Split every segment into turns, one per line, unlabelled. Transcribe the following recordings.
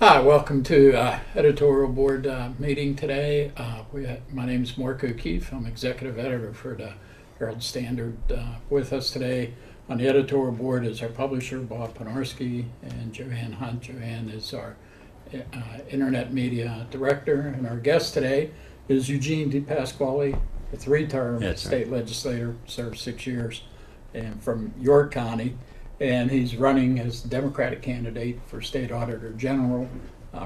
Hi, welcome to Editorial Board meeting today. My name is Mark O'Keefe. I'm Executive Editor for the Herald Standard. With us today on the Editorial Board is our publisher, Bob Ponarski, and Joanne Hunt. Joanne is our Internet Media Director, and our guest today is Eugene DePasquale, a three-term state legislator, served 6 years, and from York County. And he's running as the Democratic candidate for State Auditor General,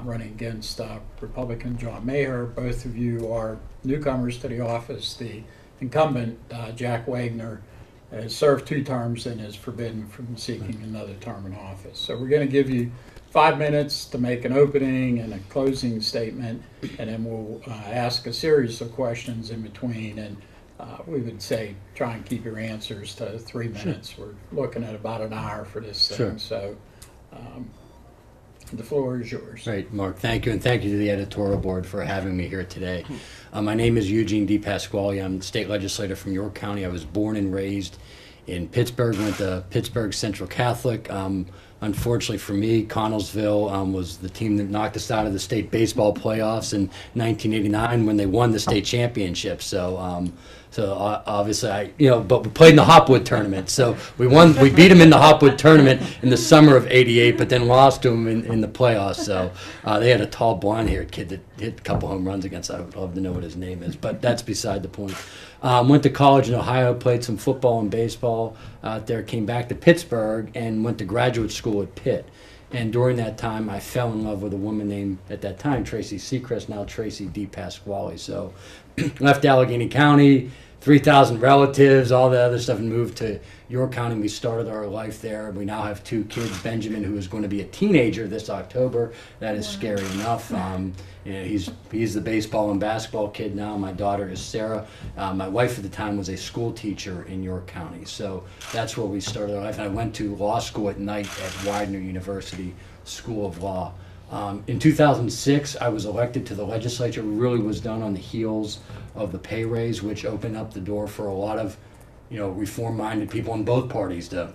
running against Republican John Maher. Both of you are newcomers to the office. The incumbent, Jack Wagner, has served 2 terms and is forbidden from seeking another term in office. So we're going to give you 5 minutes to make an opening and a closing statement, and then we'll ask a series of questions in between. And we would say try and keep your answers to 3 minutes. Sure. We're looking at about an hour for this thing. Sure. So the floor is yours.
Great, Mark. Thank you, and thank you to the Editorial Board for having me here today. My name is Eugene DePasquale. I'm state legislator from York County. I was born and raised in Pittsburgh, went to Pittsburgh Central Catholic. Unfortunately for me, Connellsville was the team that knocked us out of the state baseball playoffs in 1989 when they won the state championship. So obviously but we played in the Hopwood tournament. So we beat them in the Hopwood tournament in the summer of '88, but then lost to them in the playoffs. So they had a tall, blonde-haired kid that hit a couple home runs against us. I would love to know what his name is, but that's beside the point. Went to college in Ohio, played some football and baseball out there, came back to Pittsburgh, and went to graduate school at Pitt. And during that time, I fell in love with a woman named, at that time, Tracy Seacrest, now Tracy DePasquale. So left Allegheny County, 3,000 relatives, all the other stuff, and moved to York County. We started our life there. We now have 2 kids. Benjamin, who is going to be a teenager this October. That is scary enough. He's the baseball and basketball kid now. My daughter is Sarah. My wife at the time was a school teacher in York County. So that's where we started our life. And I went to law school at night at Widener University School of Law. In 2006, I was elected to the legislature. It really was done on the heels of the pay raise, which opened up the door for a lot of, reform-minded people in both parties to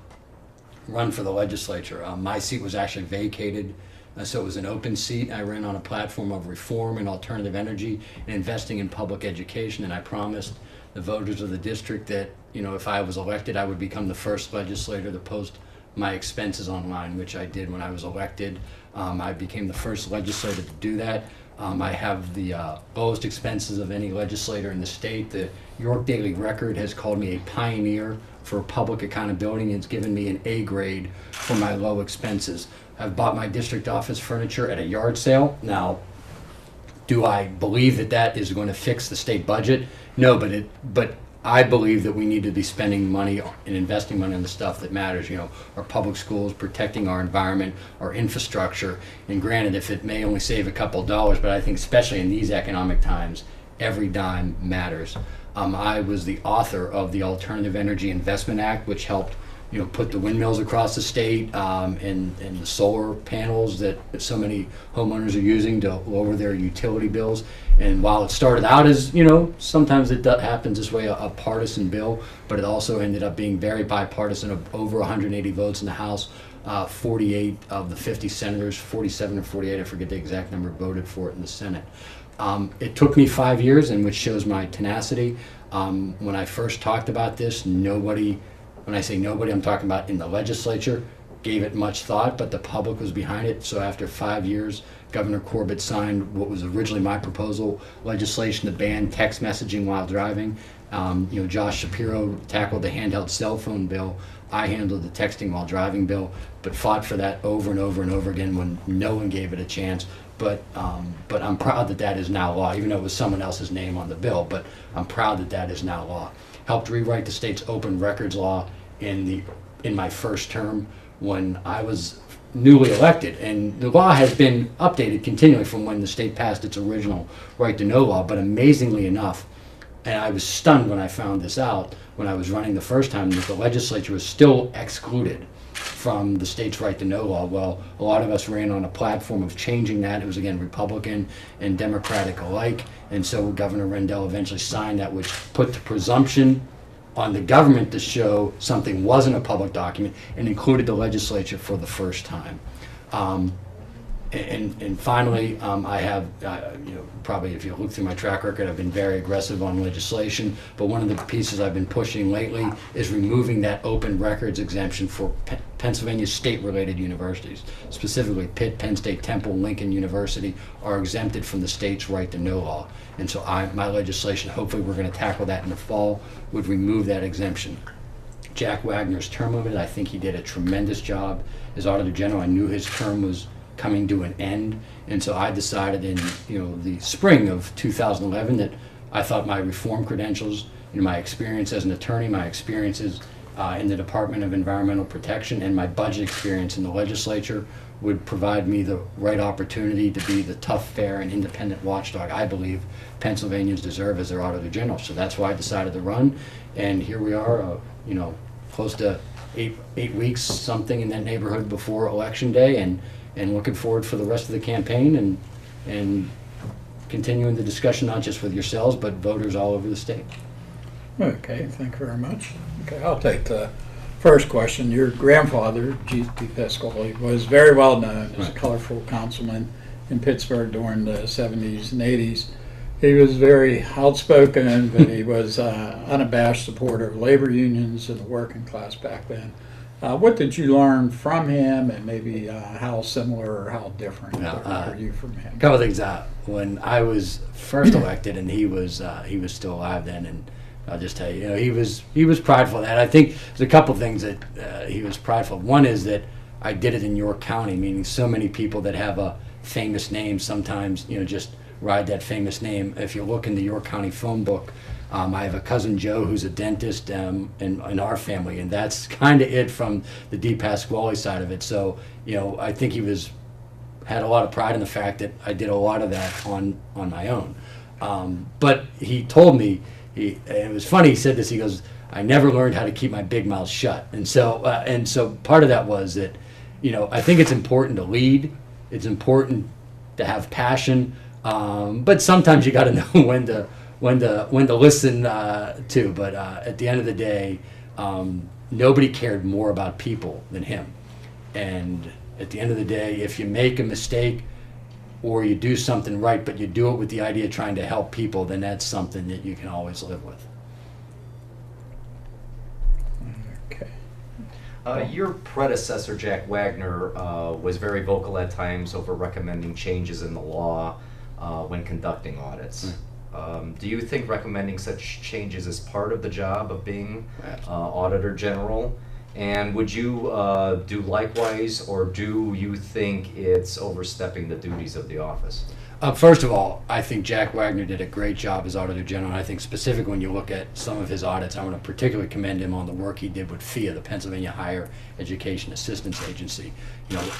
run for the legislature. My seat was actually vacated, so it was an open seat. I ran on a platform of reform and alternative energy and investing in public education, and I promised the voters of the district that, if I was elected, I would become the first legislator to post my expenses online, which I did when I was elected. I became the first legislator to do that. I have the lowest expenses of any legislator in the state. The York Daily Record has called me a pioneer for public accountability, and it's given me an A grade for my low expenses. I've bought my district office furniture at a yard sale. Now, do I believe that is going to fix the state budget? No, but I believe that we need to be spending money and investing money on the stuff that matters, our public schools, protecting our environment, our infrastructure. And granted, if it may only save a couple dollars, but I think especially in these economic times, every dime matters. I was the author of the Alternative Energy Investment Act, which helped put the windmills across the state and the solar panels that so many homeowners are using to lower their utility bills. And while it started out as, sometimes it happens this way, a partisan bill, but it also ended up being very bipartisan, of over 180 votes in the House. 48 of the 50 senators, 47 or 48, I forget the exact number, voted for it in the Senate. It took me 5 years, and which shows my tenacity. When I first talked about this, nobody, when I say nobody, I'm talking about in the legislature, gave it much thought, but the public was behind it. So after 5 years, Governor Corbett signed what was originally my proposal, legislation to ban text messaging while driving. Josh Shapiro tackled the handheld cell phone bill. I handled the texting while driving bill, but fought for that over and over and over again when no one gave it a chance. But I'm proud that is now law, even though it was someone else's name on the bill, but I'm proud that is now law. Helped rewrite the state's open records law in my first term when I was newly elected, and the law has been updated continually from when the state passed its original right to know law. But amazingly enough, and I was stunned when I found this out when I was running the first time, that the legislature was still excluded from the state's right to know law. Well, a lot of us ran on a platform of changing that. It was, again, Republican and Democratic alike, and so Governor Rendell eventually signed that, which put the presumption on the government to show something wasn't a public document, and included the legislature for the first time. And finally, I have, probably if you look through my track record, I've been very aggressive on legislation, but one of the pieces I've been pushing lately is removing that open records exemption for Pennsylvania state-related universities. Specifically, Pitt, Penn State, Temple, Lincoln University are exempted from the state's right to know law. And so my legislation, hopefully we're going to tackle that in the fall, would remove that exemption. Jack Wagner's term limited. I think he did a tremendous job as Auditor General. I knew his term was coming to an end, and so I decided in the spring of 2011 that I thought my reform credentials, my experience as an attorney, my experiences in the Department of Environmental Protection, and my budget experience in the legislature would provide me the right opportunity to be the tough, fair, and independent watchdog I believe Pennsylvanians deserve as their Auditor General. So that's why I decided to run, and here we are, close to eight weeks, something in that neighborhood before Election Day, and looking forward for the rest of the campaign and continuing the discussion not just with yourselves but voters all over the state.
Okay, thank you very much. Okay, I'll take the first question. Your grandfather, Eugene DePasquale, was very well known as a colorful councilman in Pittsburgh during the 70s and 80s. He was very outspoken, but he was unabashed supporter of labor unions and the working class back then. What did you learn from him, and maybe how similar or how different are you from him?
A couple of things. When I was first elected, and he was still alive then, and I'll just tell you, he was prideful of that. I think there's a couple of things that he was prideful of. One is that I did it in York County, meaning so many people that have a famous name sometimes, just ride that famous name. If you look in the York County phone book, I have a cousin Joe who's a dentist in our family, and that's kind of it from the DePasquale side of it. So, I think he had a lot of pride in the fact that I did a lot of that on my own. But he told me, and it was funny, he said this, he goes, I never learned how to keep my big mouth shut. And so part of that was that, I think it's important to lead, it's important to have passion, but sometimes you got to know when to listen to. But at the end of the day, nobody cared more about people than him. And at the end of the day, if you make a mistake or you do something right, but you do it with the idea of trying to help people, then that's something that you can always live with.
Okay.
Your predecessor, Jack Wagner, was very vocal at times over recommending changes in the law when conducting audits. Do you think recommending such changes is part of the job of being Auditor General? And would you do likewise, or do you think it's overstepping the duties of the office?
First of all, I think Jack Wagner did a great job as Auditor General, and I think specifically when you look at some of his audits, I want to particularly commend him on the work he did with FIA, the Pennsylvania Higher Education Assistance Agency.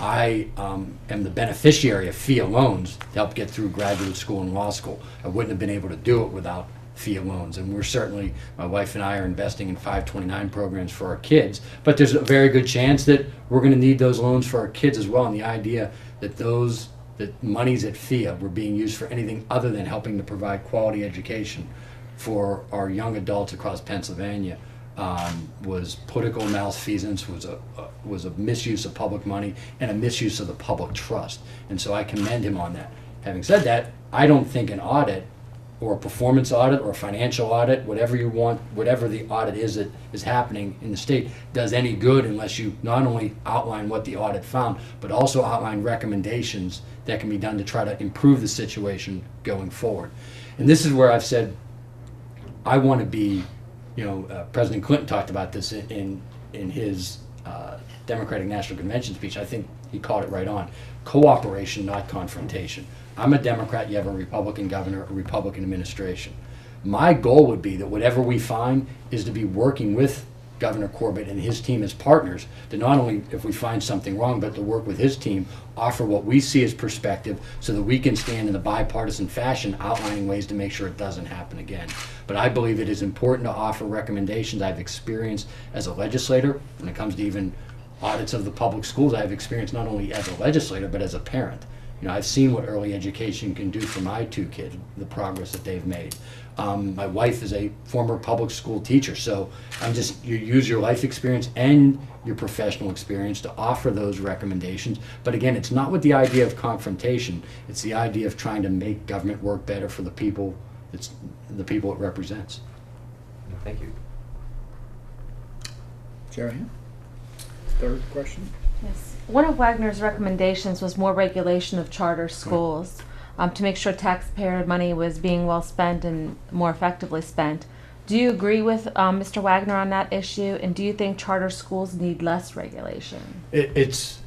I am the beneficiary of FIA loans to help get through graduate school and law school. I wouldn't have been able to do it without FIA loans, and we're certainly, my wife and I are investing in 529 programs for our kids, but there's a very good chance that we're going to need those loans for our kids as well, and the idea that that monies at FIA were being used for anything other than helping to provide quality education for our young adults across Pennsylvania was political malfeasance, was a misuse of public money, and a misuse of the public trust. And so I commend him on that. Having said that, I don't think an audit or a performance audit or a financial audit, whatever you want, whatever the audit is that is happening in the state, does any good unless you not only outline what the audit found, but also outline recommendations that can be done to try to improve the situation going forward. And this is where I've said I want to be, President Clinton talked about this in his Democratic National Convention speech. I think he called it right on. Cooperation, not confrontation. I'm a Democrat, you have a Republican governor, a Republican administration. My goal would be that whatever we find is to be working with Governor Corbett and his team as partners to not only, if we find something wrong, but to work with his team, offer what we see as perspective so that we can stand in a bipartisan fashion outlining ways to make sure it doesn't happen again. But I believe it is important to offer recommendations. I've experienced as a legislator, when it comes to even audits of the public schools, I've experienced not only as a legislator, but as a parent. I've seen what early education can do for my two kids, the progress that they've made. My wife is a former public school teacher, so you use your life experience and your professional experience to offer those recommendations. But again, it's not with the idea of confrontation. It's the idea of trying to make government work better for the people it represents.
Thank you.
Jerry? Third question?
Yes. One of Wagner's recommendations was more regulation of charter schools to make sure taxpayer money was being well spent and more effectively spent. Do you agree with Mr. Wagner on that issue, and do you think charter schools need less regulation?
It's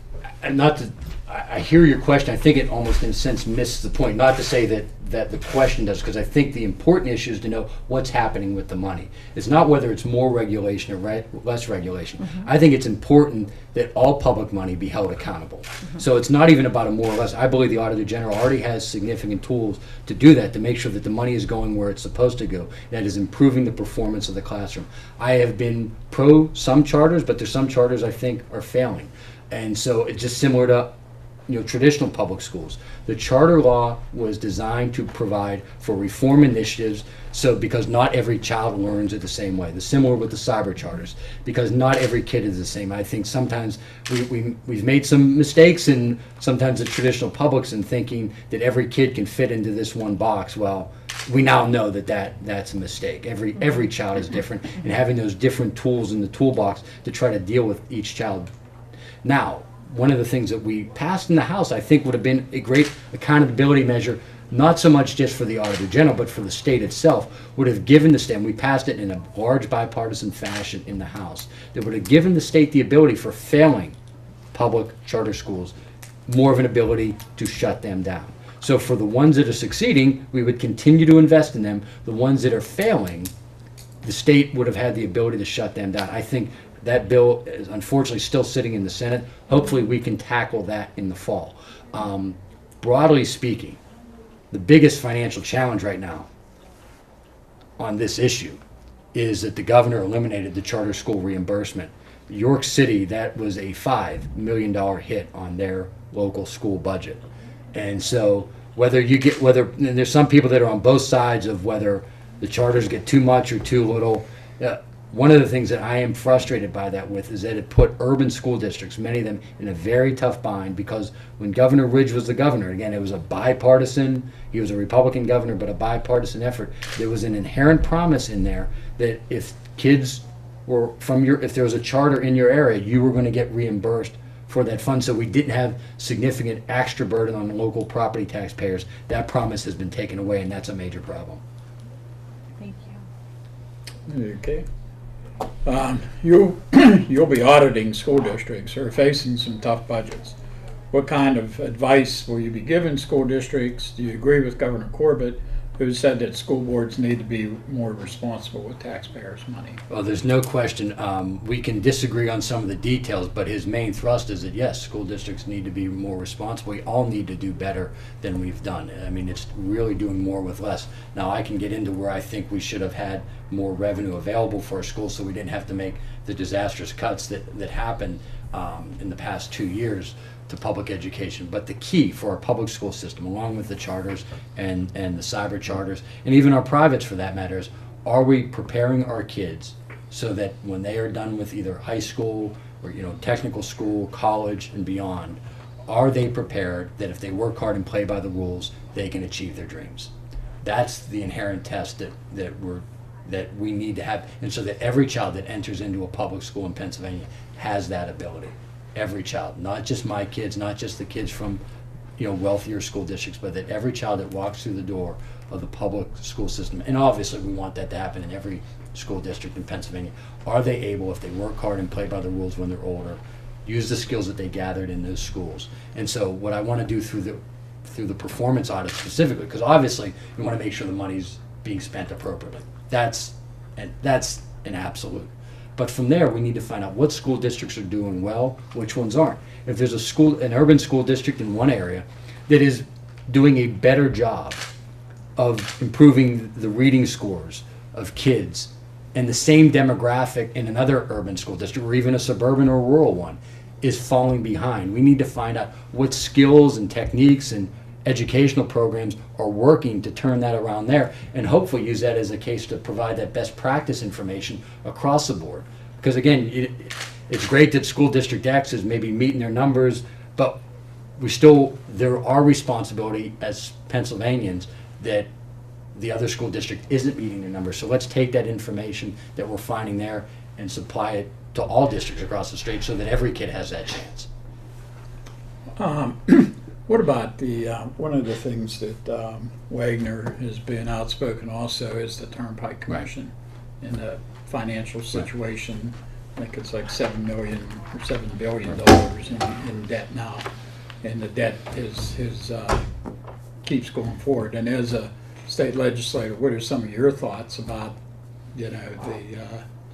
not to, I hear your question. I think it almost in a sense misses the point. Not to say that the question does, because I think the important issue is to know what's happening with the money. It's not whether it's more regulation or less regulation. Mm-hmm. I think it's important that all public money be held accountable. Mm-hmm. So it's not even about a more or less. I believe the Auditor General already has significant tools to do that, to make sure that the money is going where it's supposed to go, that is improving the performance of the classroom. I have been pro some charters, but there's some charters I think are failing. And so it's just similar to traditional public schools. The charter law was designed to provide for reform initiatives, so because not every child learns it the same way. The similar with the cyber charters, because not every kid is the same. I think sometimes we've made some mistakes, and sometimes the traditional publics in thinking that every kid can fit into this one box. Well, we now know that's a mistake. Every child is different, and having those different tools in the toolbox to try to deal with each child. Now, one of the things that we passed in the House, I think, would have been a great accountability measure, not so much just for the Auditor General, but for the state itself, would have given the state, and we passed it in a large bipartisan fashion in the House, that would have given the state the ability for failing public charter schools more of an ability to shut them down. So for the ones that are succeeding, we would continue to invest in them. The ones that are failing, the state would have had the ability to shut them down. I think that bill is unfortunately still sitting in the Senate. Hopefully we can tackle that in the fall. Broadly speaking, the biggest financial challenge right now on this issue is that the governor eliminated the charter school reimbursement. York City, that was a $5 million hit on their local school budget. And so and there's some people that are on both sides of whether the charters get too much or too little. One of the things that I am frustrated by that with is that it put urban school districts, many of them, in a very tough bind, because when Governor Ridge was the governor, again, it was a bipartisan, he was a Republican governor, but a bipartisan effort. There was an inherent promise in there that if kids were if there was a charter in your area, you were going to get reimbursed for that fund, so we didn't have significant extra burden on local property taxpayers. That promise has been taken away, and that's a major problem.
Thank you.
Okay. You'll be auditing school districts who are facing some tough budgets. What kind of advice will you be giving school districts? Do you agree with Governor Corbett, who said that school boards need to be more responsible with taxpayers' money?
Well, there's no question. We can disagree on some of the details, but his main thrust is that, yes, school districts need to be more responsible. We all need to do better than we've done. I mean, it's really doing more with less. Now, I can get into where I think we should have had more revenue available for our schools so we didn't have to make the disastrous cuts that happened in the past 2 years to public education. But the key for our public school system, along with the charters and the cyber charters, and even our privates for that matter, is are we preparing our kids so that when they are done with either high school or technical school, college, and beyond, are they prepared that if they work hard and play by the rules, they can achieve their dreams? That's the inherent test that we need to have, and so that every child that enters into a public school in Pennsylvania has that ability. Every child, not just my kids, not just the kids from wealthier school districts, but that every child that walks through the door of the public school system, and obviously we want that to happen in every school district in Pennsylvania, are they able, if they work hard and play by the rules when they're older, use the skills that they gathered in those schools. And so what I want to do through the performance audit specifically, because obviously we want to make sure the money's being spent appropriately. That's an absolute. But from there, we need to find out what school districts are doing well, which ones aren't. If there's an urban school district in one area that is doing a better job of improving the reading scores of kids, and the same demographic in another urban school district, or even a suburban or rural one, is falling behind, we need to find out what skills and techniques and educational programs are working to turn that around there, and hopefully use that as a case to provide that best practice information across the board. Because again, it's great that school district X is maybe meeting their numbers, but there are responsibility as Pennsylvanians that the other school district isn't meeting their numbers. So let's take that information that we're finding there and supply it to all districts across the state so that every kid has that chance.
What about the, one of the things that Wagner has been outspoken also is the Turnpike Commission and the financial situation. I think it's like $7 million or $7 billion in debt now. And the debt keeps going forward. And as a state legislator, what are some of your thoughts about, the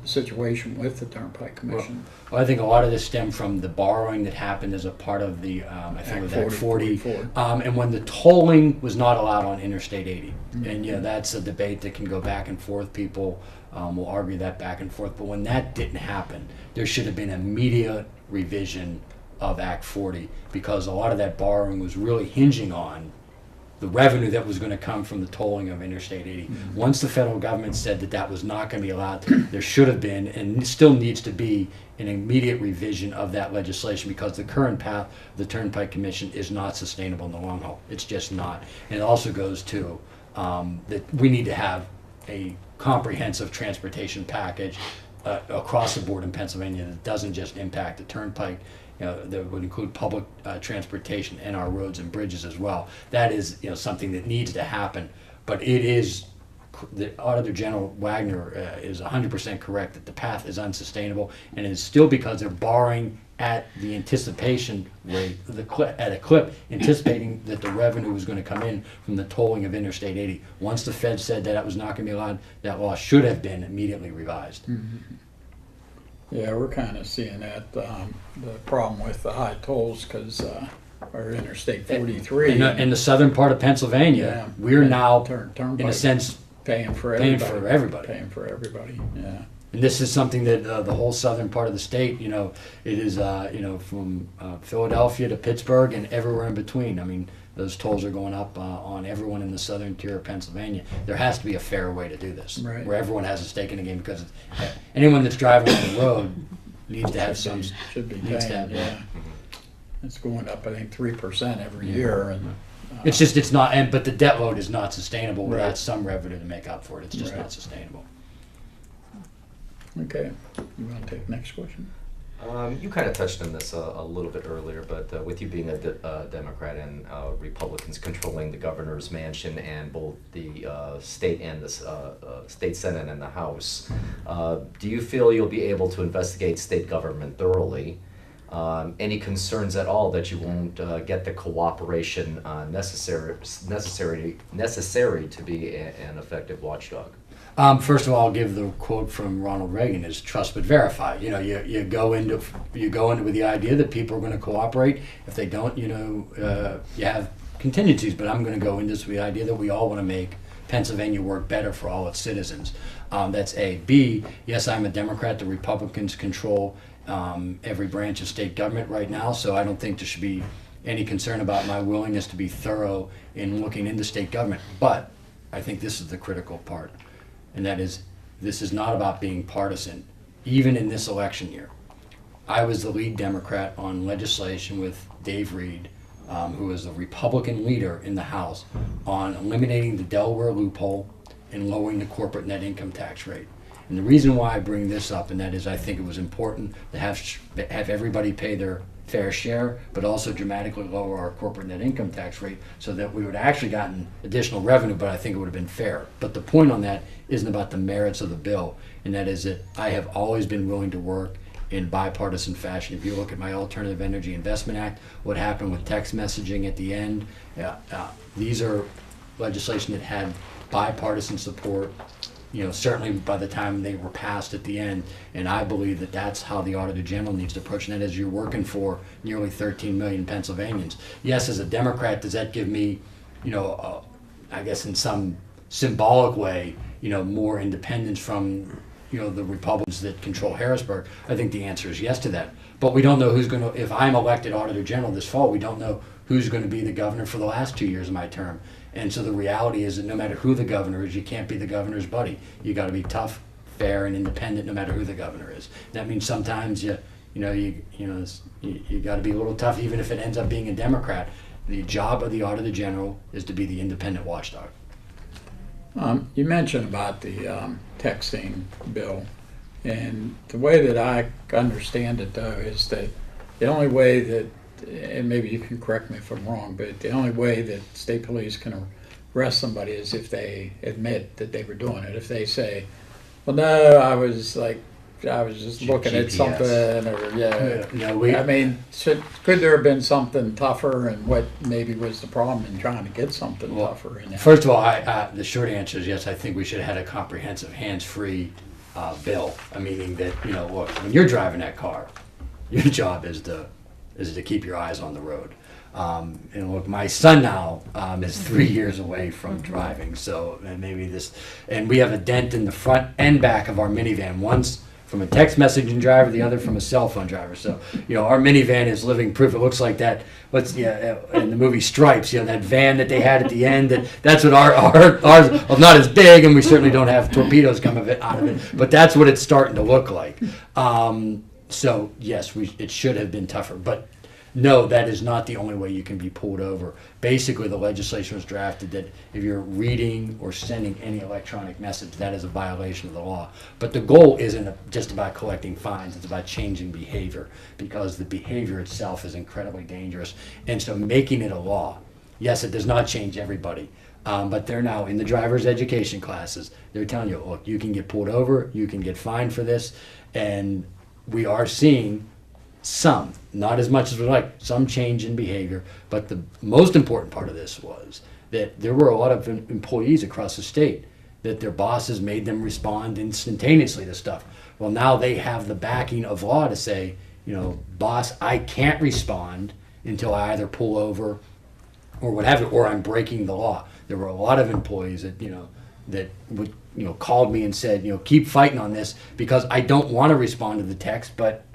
situation with the Turnpike Commission?
Well, I think a lot of this stemmed from the borrowing that happened as a part of the, I think it was Act 40, and when the tolling was not allowed on Interstate 80. And that's a debate that can go back and forth. People will argue that back and forth. But when that didn't happen, there should have been immediate revision of Act 40, because a lot of that borrowing was really hinging on the revenue that was going to come from the tolling of Interstate 80. Once the federal government said that that was not going to be allowed, there should have been, and still needs to be, an immediate revision of that legislation, because the current path of the Turnpike Commission is not sustainable in the long haul. It's just not. And it also goes to that we need to have a comprehensive transportation package across the board in Pennsylvania that doesn't just impact the Turnpike, that would include public transportation and our roads and bridges as well. That is, something that needs to happen. But it is, the Auditor General Wagner is 100% correct that the path is unsustainable, and it is still because they're borrowing at the anticipation rate, at a clip, anticipating that the revenue was going to come in from the tolling of Interstate 80. Once the Fed said that it was not going to be allowed, that law should have been immediately revised.
Yeah, we're kind of seeing that, the problem with the high tolls, because our Interstate 43.
In the southern part of Pennsylvania, we're now, in a sense,
paying for everybody. Yeah.
And this is something that the whole southern part of the state, it is, from Philadelphia to Pittsburgh and everywhere in between. I mean, those tolls are going up on everyone in the southern tier of Pennsylvania. There has to be a fair way to do this, where everyone has a stake in the game, because anyone that's driving on the road needs to have
should be paying. Yeah. It's going up, I think, 3% every year, and
it's not. But the debt load is not sustainable without some revenue to make up for it. It's just not sustainable.
Okay, you want to take the next question?
You kind of touched on this a little bit earlier, but with you being a Democrat and Republicans controlling the governor's mansion and both the state and the state Senate and the House, do you feel you'll be able to investigate state government thoroughly? Any concerns at all that you won't get the cooperation necessary to be an effective watchdog?
First of all, I'll give the quote from Ronald Reagan: "Is trust but verify." You go into with the idea that people are going to cooperate. If they don't, you have contingencies. But I'm going to go into this with the idea that we all want to make Pennsylvania work better for all its citizens. That's A. B. Yes, I'm a Democrat. The Republicans control every branch of state government right now, so I don't think there should be any concern about my willingness to be thorough in looking into state government. But I think this is the critical part. And that is, this is not about being partisan, even in this election year. I was the lead Democrat on legislation with Dave Reed, who is the Republican leader in the House, on eliminating the Delaware loophole and lowering the corporate net income tax rate. And the reason why I bring this up, and that is I think it was important to have everybody pay their fair share, but also dramatically lower our corporate net income tax rate so that we would have actually gotten additional revenue, but I think it would have been fair. But the point on that isn't about the merits of the bill, and that is that I have always been willing to work in bipartisan fashion. If you look at my Alternative Energy Investment Act, what happened with text messaging at the end, these are legislation that had bipartisan support, certainly by the time they were passed at the end. And I believe that that's how the Auditor General needs to approach it. And that is, you're working for nearly 13 million Pennsylvanians. Yes, as a Democrat, does that give me, I guess in some symbolic way, more independence from the Republicans that control Harrisburg, I think the answer is yes to that. But we don't know who's going to, if I'm elected Auditor General this fall, we don't know who's going to be the governor for the last 2 years of my term. And so the reality is that no matter who the governor is, you can't be the governor's buddy. You got to be tough, fair, and independent no matter who the governor is. That means sometimes you got to be a little tough, even if it ends up being a Democrat. The job of the Auditor General is to be the independent watchdog.
You mentioned about the texting bill, and the way that I understand it, though, is that the only way that, and maybe you can correct me if I'm wrong, but the only way that state police can arrest somebody is if they admit that they were doing it. If they say, well, no, I was just looking at
GPS.
something, or
No,
I mean, could there have been something tougher, and what maybe was the problem in trying to get something tougher in that?
First of all, the short answer is yes. I think we should have had a comprehensive hands-free bill. Meaning that, look, when you're driving that car, your job is to keep your eyes on the road. And look, my son now is 3 years away from driving, so and we have a dent in the front and back of our minivan. One's from a text messaging driver, the other from a cell phone driver. So, our minivan is living proof. It looks like that. In the movie Stripes, that van that they had at the end. That's what ours. Well, not as big, and we certainly don't have torpedoes come out of it. But that's what it's starting to look like. So yes, it should have been tougher, but. No, that is not the only way you can be pulled over. Basically, the legislation was drafted that if you're reading or sending any electronic message, that is a violation of the law. But the goal isn't just about collecting fines, it's about changing behavior, because the behavior itself is incredibly dangerous. And so making it a law, yes, it does not change everybody, but they're now in the driver's education classes. They're telling you, look, you can get pulled over, you can get fined for this, and we are seeing some, not as much as we like, some change in behavior. But the most important part of this was that there were a lot of employees across the state that their bosses made them respond instantaneously to stuff. Well, now they have the backing of law to say, boss, I can't respond until I either pull over or what have you, or I'm breaking the law. There were a lot of employees that, that would, called me and said, keep fighting on this because I don't want to respond to the text, but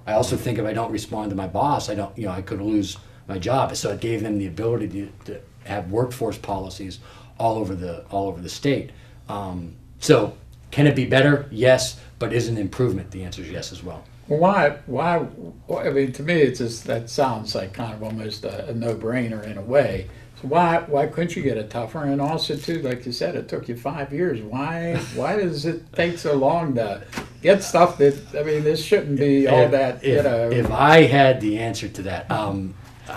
I also think if I don't respond to my boss, I could lose my job. So it gave them the ability to have workforce policies all over the state. So can it be better? Yes, but is it an improvement? The answer is yes as well.
Well, why? I mean, to me, that sounds like kind of almost a no-brainer in a way. So why couldn't you get it tougher? And also, too, like you said, it took you 5 years. Why does it take so long to get stuff that? I mean, this shouldn't be all that.
If I had the answer to that,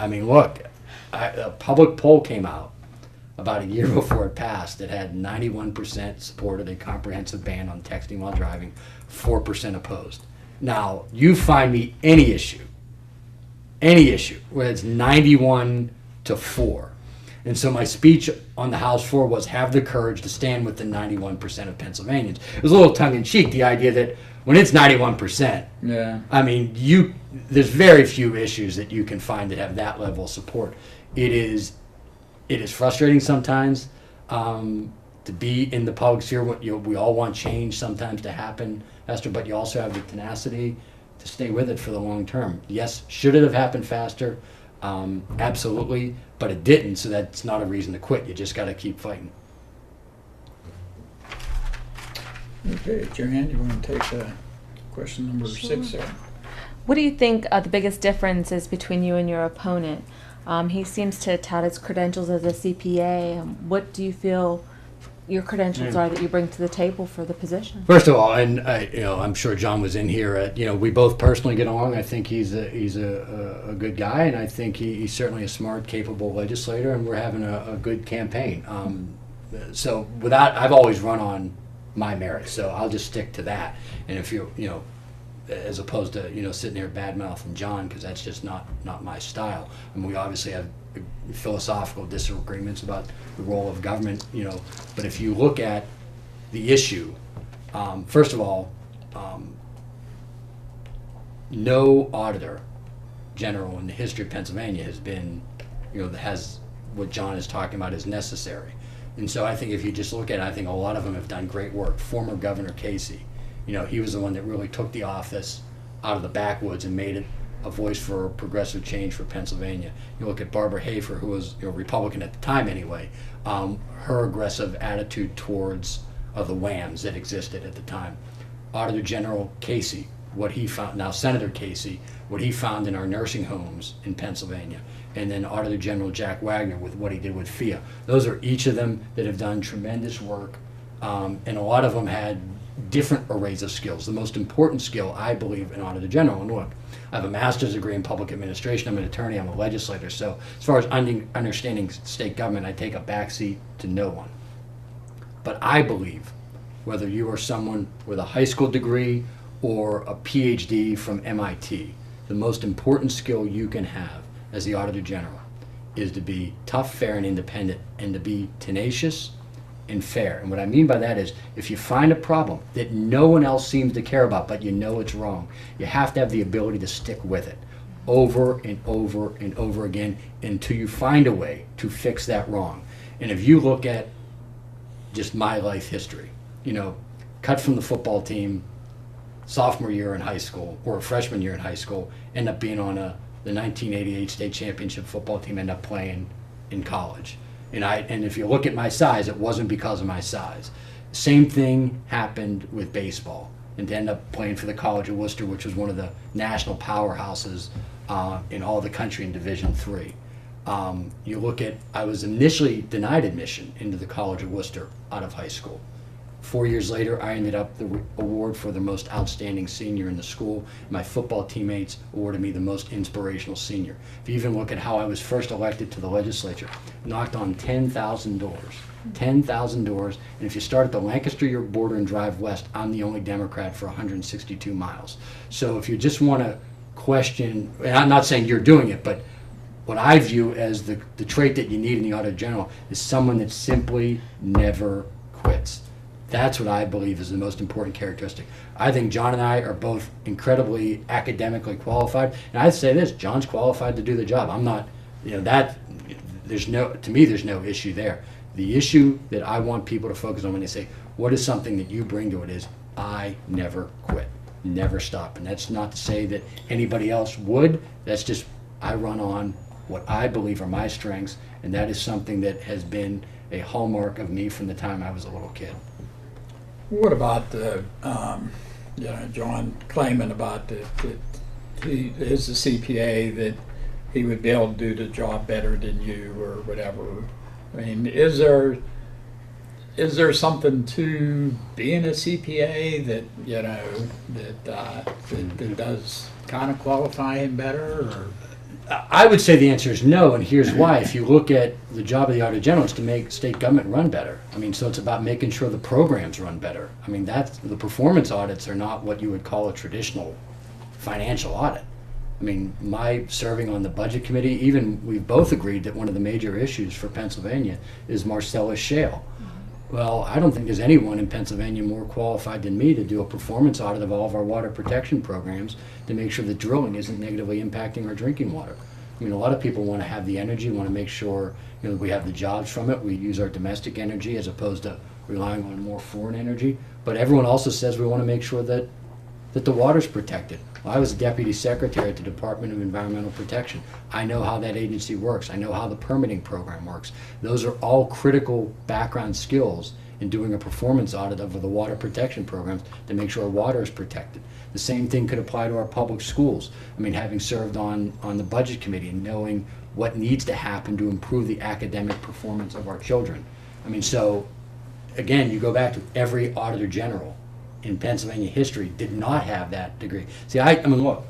look, a public poll came out about a year before it passed that had 91% supported a comprehensive ban on texting while driving, 4% opposed. Now, you find me any issue where it's 91 to 4. And so my speech on the House floor was have the courage to stand with the 91% of Pennsylvanians. It was a little tongue-in-cheek, the idea that when it's 91%, there's very few issues that you can find that have that level of support. It is frustrating sometimes to be in the public sphere. We all want change sometimes to happen, Esther, but you also have the tenacity to stay with it for the long term. Yes, should it have happened faster? Absolutely, but it didn't, so that's not a reason to quit. You just got to keep fighting.
Okay, Joanne, you want to take question number 6 there?
What do you think the biggest difference is between you and your opponent? He seems to tout his credentials as a CPA. What do you feel your credentials are that you bring to the table for the position?
First of all, and I'm sure John was in here. We both personally get along. I think he's a good guy, and I think he's certainly a smart, capable legislator, and we're having a good campaign. So I've always run on my merits, so I'll just stick to that. And if as opposed to sitting there bad-mouthing John, because that's just not my style. And we obviously have philosophical disagreements about the role of government, but if you look at the issue, first of all, no auditor general in the history of Pennsylvania has been, has what John is talking about is necessary. And so I think if you just look at it, I think a lot of them have done great work. Former Governor Casey He was the one that really took the office out of the backwoods and made it a voice for progressive change for Pennsylvania. You look at Barbara Hafer, who was a Republican at the time anyway, her aggressive attitude towards the WAMs that existed at the time. Auditor General Casey, what he found, now Senator Casey, what he found in our nursing homes in Pennsylvania. And then Auditor General Jack Wagner with what he did with FIA. Those are each of them that have done tremendous work, and a lot of them had different arrays of skills. The most important skill, I believe, in Auditor General, and look, I have a master's degree in public administration, I'm an attorney, I'm a legislator, so as far as understanding state government, I take a backseat to no one. But I believe, whether you are someone with a high school degree or a PhD from MIT, the most important skill you can have as the Auditor General is to be tough, fair, and independent, and to be tenacious and fair. And what I mean by that is, if you find a problem that no one else seems to care about, but you know it's wrong, you have to have the ability to stick with it over and over and over again until you find a way to fix that wrong. And if you look at just my life history, cut from the football team sophomore year in high school or freshman year in high school, end up being on the 1988 state championship football team, end up playing in college. And if you look at my size, it wasn't because of my size. Same thing happened with baseball, and to end up playing for the College of Worcester, which was one of the national powerhouses in all the country in Division III. You look at, I was initially denied admission into the College of Worcester out of high school. 4 years later, I ended up the award for the most outstanding senior in the school. My football teammates awarded me the most inspirational senior. If you even look at how I was first elected to the legislature, knocked on 10,000 doors. 10,000 doors, and if you start at the Lancaster border and drive west, I'm the only Democrat for 162 miles. So if you just want to question, and I'm not saying you're doing it, but what I view as the trait that you need in the Auditor General is someone that simply never quits. That's what I believe is the most important characteristic. I think John and I are both incredibly academically qualified, and I'd say this: John's qualified to do the job. I'm not, to me, there's no issue there. The issue that I want people to focus on when they say, what is something that you bring to it, is I never quit, never stop. And that's not to say that anybody else would. That's just, I run on what I believe are my strengths, and that is something that has been a hallmark of me from the time I was a little kid.
What about the, John claiming about that he is a CPA, that he would be able to do the job better than you or whatever? I mean, is there something to being a CPA that that does kind of qualify him better? Or?
I would say the answer is no, and here's why. If you look at the job of the Auditor General, it's to make state government run better. I mean, so it's about making sure the programs run better. I mean, the performance audits are not what you would call a traditional financial audit. I mean, my serving on the budget committee, even we've both agreed that one of the major issues for Pennsylvania is Marcellus Shale. Well, I don't think there's anyone in Pennsylvania more qualified than me to do a performance audit of all of our water protection programs to make sure that drilling isn't negatively impacting our drinking water. I mean, a lot of people want to have the energy, want to make sure we have the jobs from it. We use our domestic energy as opposed to relying on more foreign energy. But everyone also says we want to make sure that the water's protected. Well, I was deputy secretary at the Department of Environmental Protection. I know how that agency works. I know how the permitting program works. Those are all critical background skills in doing a performance audit of the water protection programs to make sure our water is protected. The same thing could apply to our public schools. I mean, having served on the budget committee and knowing what needs to happen to improve the academic performance of our children. I mean, so again, you go back to every Auditor General in Pennsylvania history did not have that degree. See, I mean, look,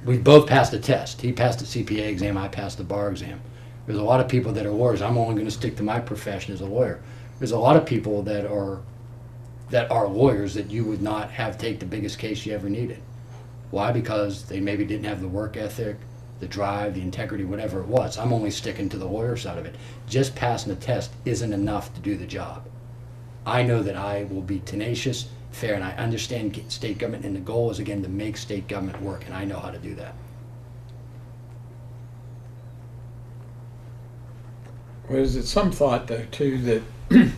we both passed the test. He passed the CPA exam, I passed the bar exam. There's a lot of people that are lawyers. I'm only going to stick to my profession as a lawyer. There's a lot of people that are lawyers that you would not have take the biggest case you ever needed. Why? Because they maybe didn't have the work ethic, the drive, the integrity, whatever it was. I'm only sticking to the lawyer side of it. Just passing the test isn't enough to do the job. I know that I will be tenacious, fair, and I understand state government, and the goal is, again, to make state government work, and I know how to do that.
Well, is it some thought, though, too, that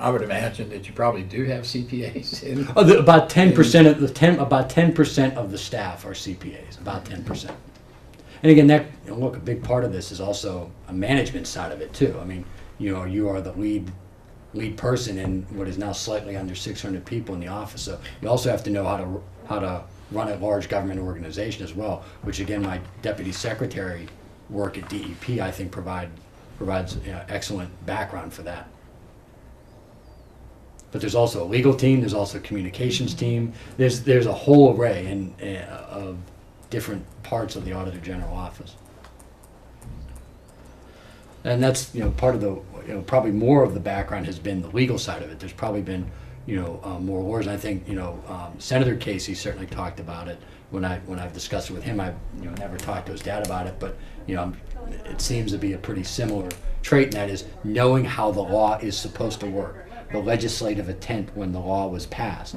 I would imagine that you probably do have CPAs in.
About 10% of about 10% of the staff are CPAs. About 10%. And again, look, a big part of this is also a management side of it too. I mean, you are the lead person in what is now slightly under 600 people in the office. So you also have to know how to run a large government organization as well. Which again, my deputy secretary work at DEP I think provides excellent background for that. But there's also a legal team. There's also a communications team. There's a whole array of different parts of the Auditor General office. And that's part of the probably more of the background has been the legal side of it. There's probably been more lawyers. And I think Senator Casey certainly talked about it when I've discussed it with him. I've never talked to his dad about it, but it seems to be a pretty similar trait, and that is knowing how the law is supposed to work. The legislative intent when the law was passed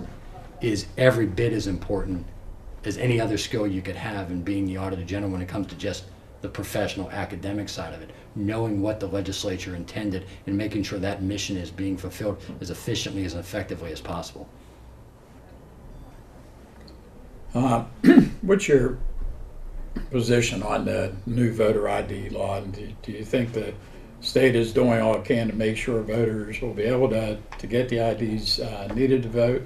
is every bit as important as any other skill you could have in being the Auditor General when it comes to just the professional academic side of it. Knowing what the legislature intended and making sure that mission is being fulfilled as efficiently as effectively as possible.
What's your position on the new voter ID law? Do you think the state is doing all it can to make sure voters will be able to get the IDs needed to vote?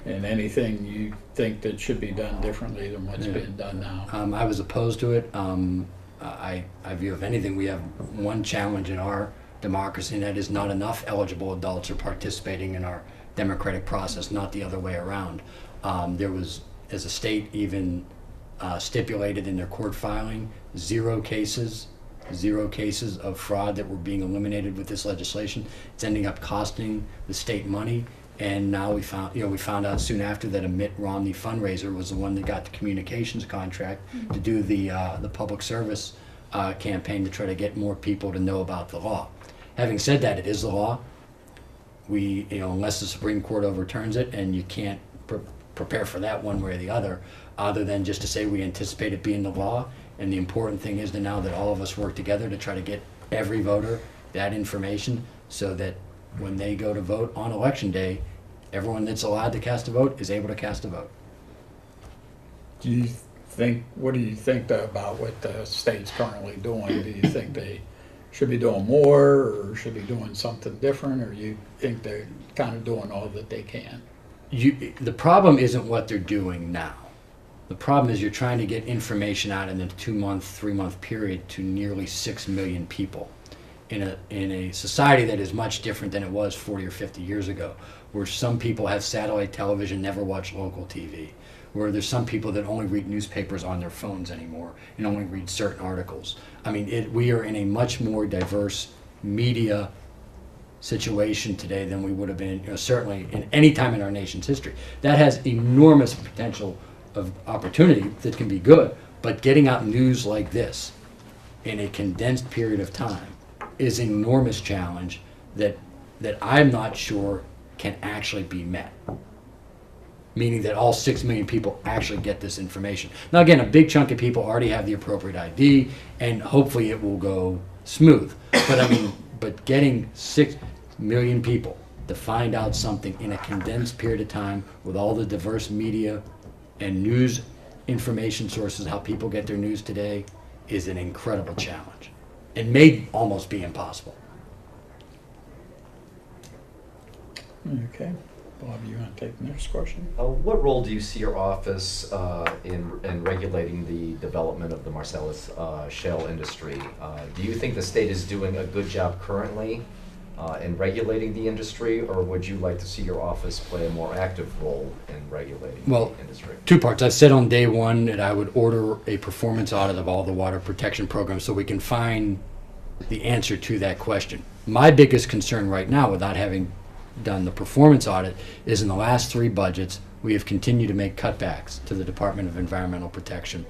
And anything you think that should be done differently than what's being done now?
I was opposed to it. I view, if anything, we have one challenge in our democracy, and that is not enough eligible adults are participating in our democratic process, not the other way around. There was, as a state, even stipulated in their court filing, zero cases of fraud that were being eliminated with this legislation. It's ending up costing the state money. And now we found out soon after that a Mitt Romney fundraiser was the one that got the communications contract to do the public service campaign to try to get more people to know about the law. Having said that, it is the law. We, unless the Supreme Court overturns it, and you can't prepare for that one way or the other than just to say we anticipate it being the law. And the important thing is that now that all of us work together to try to get every voter that information so that when they go to vote on election day, everyone that's allowed to cast a vote is able to cast a vote.
What do you think about what the state's currently doing? Do you think they should be doing more or should be doing something different, or you think they're kind of doing all that they can?
The problem isn't what they're doing now. The problem is you're trying to get information out in a 2-month, 3-month period to nearly 6 million people. In a society that is much different than it was 40 or 50 years ago, where some people have satellite television, never watch local TV, where there's some people that only read newspapers on their phones anymore and only read certain articles. I mean, we are in a much more diverse media situation today than we would have been, certainly in any time in our nation's history. That has enormous potential of opportunity that can be good, but getting out news like this in a condensed period of time is an enormous challenge that I'm not sure can actually be met. Meaning that all 6 million people actually get this information. Now again, a big chunk of people already have the appropriate ID, and hopefully it will go smooth. But getting 6 million people to find out something in a condensed period of time with all the diverse media and news information sources, how people get their news today, is an incredible challenge. It may almost be impossible.
Okay. Bob, you want to take the next question?
What role do you see your office in regulating the development of the Marcellus shale industry? Do you think the state is doing a good job currently in regulating the industry, or would you like to see your office play a more active role in regulating the industry?
Two parts. I said on day one that I would order a performance audit of all the water protection programs so we can find the answer to that question. My biggest concern right now, without having done the performance audit, is in the last 3 budgets we have continued to make cutbacks to the Department of Environmental Protection,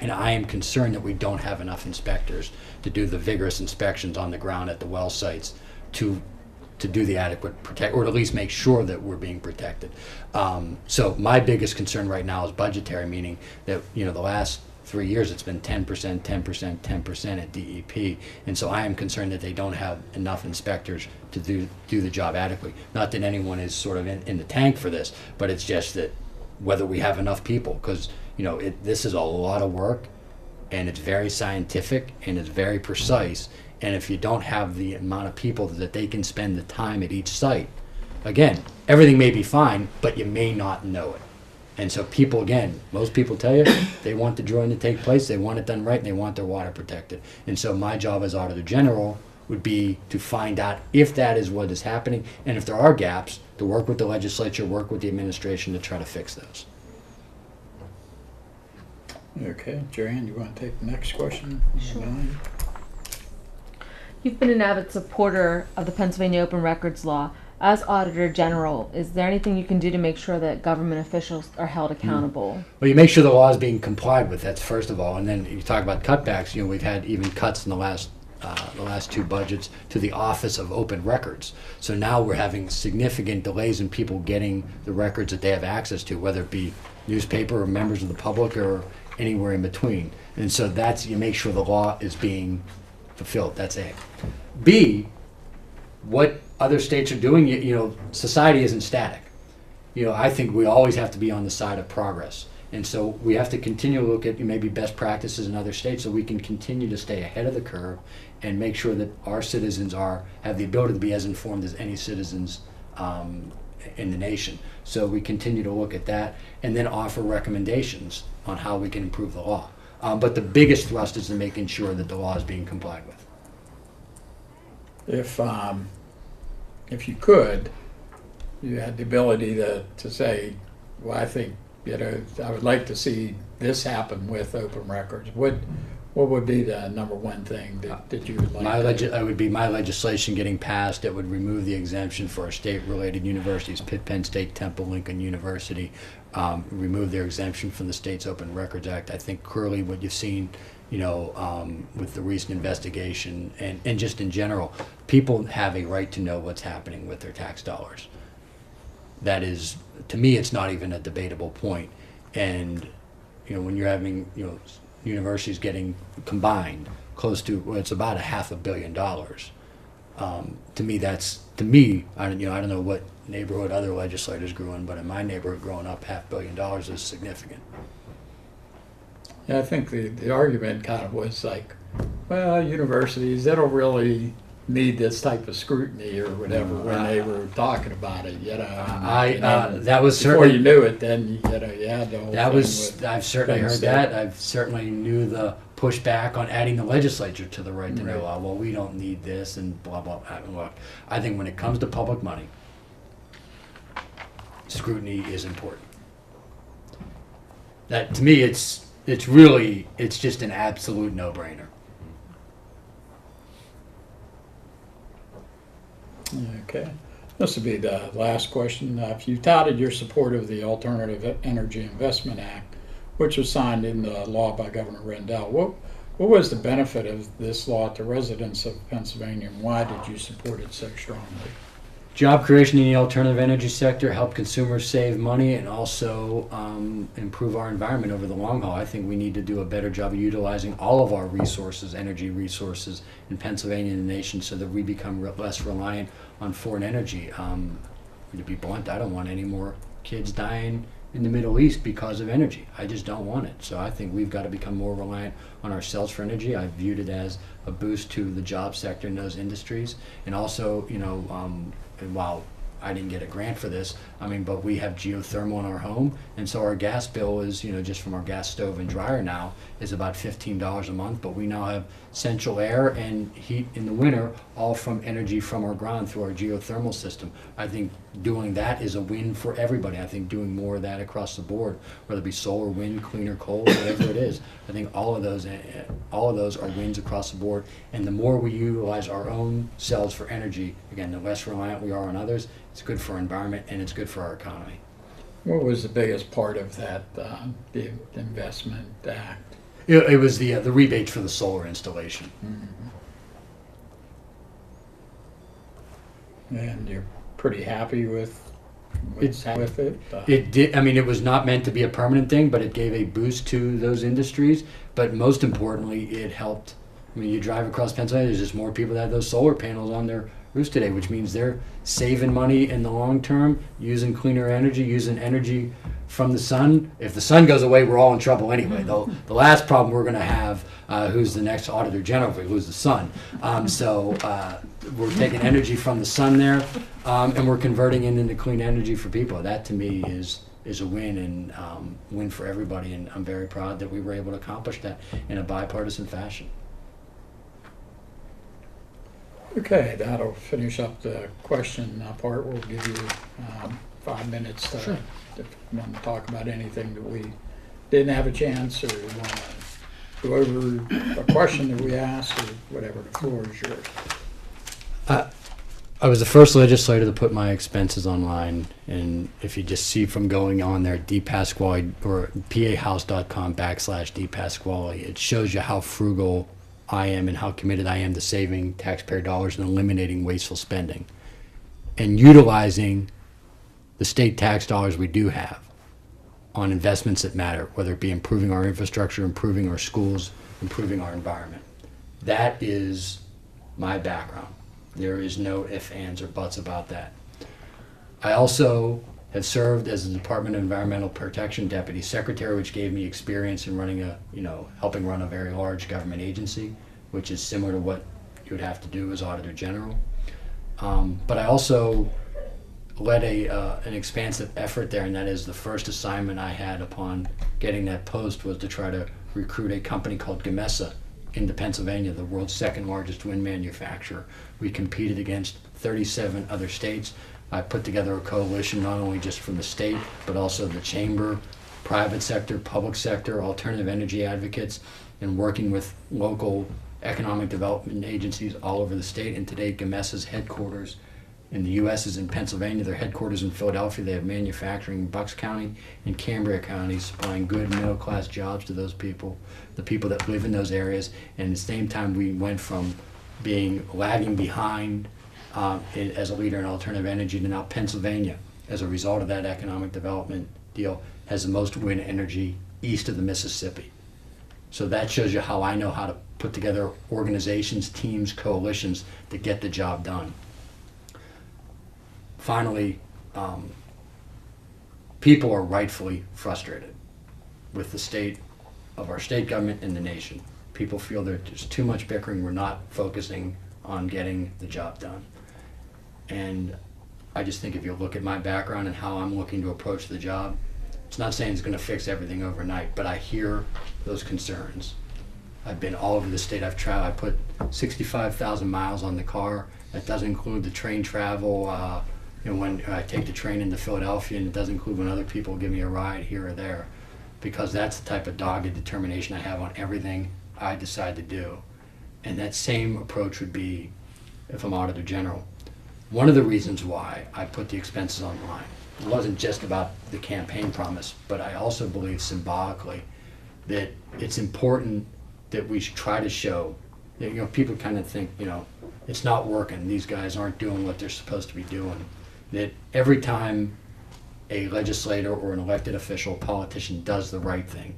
and I am concerned that we don't have enough inspectors to do the vigorous inspections on the ground at the well sites to do the adequate protect, or at least make sure that we're being protected. So my biggest concern right now is budgetary, meaning that the last 3 years, it's been 10%, 10%, 10% at DEP. And so I am concerned that they don't have enough inspectors to do the job adequately. Not that anyone is sort of in the tank for this, but it's just that whether we have enough people, because this is a lot of work, and it's very scientific and it's very precise. And if you don't have the amount of people that they can spend the time at each site, again, everything may be fine, but you may not know it. And so people, again, most people tell you they want the drilling to take place, they want it done right, and they want their water protected. And so my job as Auditor General would be to find out if that is what is happening, and if there are gaps, to work with the legislature, work with the administration to try to fix those.
Okay, Joanne, you want to take the next question?
Sure. You've been an avid supporter of the Pennsylvania Open Records Law. As Auditor General, is there anything you can do to make sure that government officials are held accountable?
Well, you make sure the law is being complied with, that's first of all. And then you talk about cutbacks, we've had even cuts in the last 2 budgets to the Office of Open Records. So now we're having significant delays in people getting the records that they have access to, whether it be newspaper or members of the public or anywhere in between. And so you make sure the law is being fulfilled. That's A. B, what other states are doing, society isn't static. I think we always have to be on the side of progress. And so we have to continue to look at maybe best practices in other states so we can continue to stay ahead of the curve and make sure that our citizens have the ability to be as informed as any citizens in the nation. So we continue to look at that and then offer recommendations on how we can improve the law. But the biggest thrust is in making sure that the law is being complied with.
If you could, you had the ability to say, well, I think, I would like to see this happen with open records. What would be the number one thing that you would like?
It would be my legislation getting passed that would remove the exemption for our state-related universities, Pitt, Penn State, Temple, Lincoln University, remove their exemption from the state's Open Records Act. I think clearly what you've seen, with the recent investigation and just in general, people have a right to know what's happening with their tax dollars. That is, to me, it's not even a debatable point. And, when you're having, universities getting combined close to, it's about $500 million. I don't know what neighborhood other legislators grew in, but in my neighborhood growing up, $500 million is significant.
Yeah, I think the argument kind of was like, well, universities, they don't really need this type of scrutiny or whatever when they were talking about it. That was certainly, before you knew it, then you had the whole
that
thing
was. I've certainly heard that. I've certainly knew the pushback on adding the legislature to the right to know law. Well, we don't need this and blah blah blah. Look, I think when it comes to public money, scrutiny is important. That to me, it's just an absolute no-brainer.
Okay. This will be the last question. If you touted your support of the Alternative Energy Investment Act, which was signed into law by Governor Rendell, what was the benefit of this law to residents of Pennsylvania, and why did you support it so strongly?
Job creation in the alternative energy sector, help consumers save money, and also improve our environment over the long haul. I think we need to do a better job of utilizing all of our resources, energy resources in Pennsylvania and the nation, so that we become less reliant on foreign energy. To be blunt, I don't want any more kids dying in the Middle East because of energy. I just don't want it. So I think we've got to become more reliant on ourselves for energy. I viewed it as a boost to the job sector in those industries, and also, and while I didn't get a grant for this, but we have geothermal in our home, and so our gas bill is, just from our gas stove and dryer now, is about $15 a month, but we now have central air and heat in the winter, all from energy from our ground through our geothermal system. I think doing that is a win for everybody. I think doing more of that across the board, whether it be solar, wind, cleaner coal, whatever it is, I think all of those are wins across the board. And the more we utilize our own selves for energy, again, the less reliant we are on others, it's good for our environment and it's good for our economy.
What was the biggest part of that, the Investment Act?
It was the rebates for the solar installation.
Mm-hmm. And you're pretty happy with what's with it?
It did. I mean, it was not meant to be a permanent thing, but it gave a boost to those industries. But most importantly, it helped. I mean, you drive across Pennsylvania, there's just more people that have those solar panels on their roofs today, which means they're saving money in the long term, using cleaner energy, using energy from the sun. If the sun goes away, we're all in trouble anyway. The last problem we're going to have, who's the next Auditor General if we lose the sun. So we're taking energy from the sun there, and we're converting it into clean energy for people. That to me is a win, and win for everybody, and I'm very proud that we were able to accomplish that in a bipartisan fashion.
Okay, that'll finish up the question part. We'll give you 5 minutes to,
Sure.
if you want to talk about anything that we didn't have a chance, or you want to go over a question that we asked, or whatever. The floor is yours.
I was the first legislator to put my expenses online, and if you just see from going on there, DePasquale or pahouse.com/DePasquale, it shows you how frugal I am and how committed I am to saving taxpayer dollars and eliminating wasteful spending and utilizing the state tax dollars we do have on investments that matter, whether it be improving our infrastructure, improving our schools, improving our environment. That is my background. There is no ifs, ands, or buts about that. I also have served as the Department of Environmental Protection Deputy Secretary, which gave me experience in running helping run a very large government agency, which is similar to what you would have to do as Auditor General. But I also led an expansive effort there, and that is the first assignment I had upon getting that post was to try to recruit a company called Gamesa into Pennsylvania, the world's second largest wind manufacturer. We competed against 37 other states. I put together a coalition not only just from the state, but also the chamber, private sector, public sector, alternative energy advocates, and working with local economic development agencies all over the state. And today, Gamesa's headquarters in the U.S. is in Pennsylvania. Their headquarters in Philadelphia. They have manufacturing in Bucks County and Cambria County, supplying good middle-class jobs to those people, the people that live in those areas. And at the same time, we went from being lagging behind as a leader in alternative energy to now Pennsylvania, as a result of that economic development deal, has the most wind energy east of the Mississippi. So that shows you how I know how to put together organizations, teams, coalitions to get the job done. Finally, people are rightfully frustrated with the state of our state government and the nation. People feel there's too much bickering. We're not focusing on getting the job done. And I just think if you look at my background and how I'm looking to approach the job, it's not saying it's going to fix everything overnight, but I hear those concerns. I've been all over the state. I've traveled. I put 65,000 miles on the car. That doesn't include the train travel. When I take the train into Philadelphia, and it doesn't include when other people give me a ride here or there, because that's the type of dogged determination I have on everything I decide to do. And that same approach would be if I'm Auditor General. One of the reasons why I put the expenses online, it wasn't just about the campaign promise, but I also believe symbolically that it's important that we should try to show that, people kind of think, it's not working, these guys aren't doing what they're supposed to be doing. That every time a legislator or an elected official, politician does the right thing,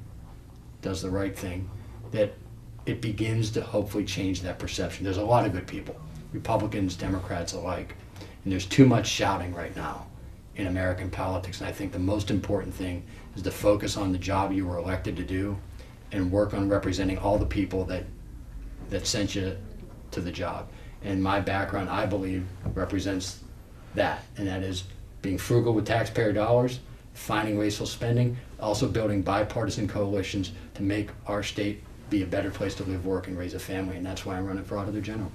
that it begins to hopefully change that perception. There's a lot of good people, Republicans, Democrats alike, and there's too much shouting right now in American politics. And I think the most important thing is to focus on the job you were elected to do and work on representing all the people that sent you to the job. And my background, I believe, represents that, and that is being frugal with taxpayer dollars, finding wasteful spending, also building bipartisan coalitions to make our state be a better place to live, work, and raise a family. And that's why I'm running for Auditor General.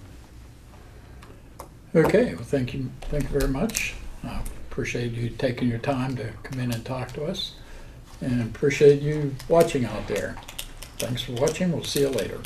Okay, well, thank you very much. Appreciate you taking your time to come in and talk to us, and appreciate you watching out there. Thanks for watching. We'll see you later.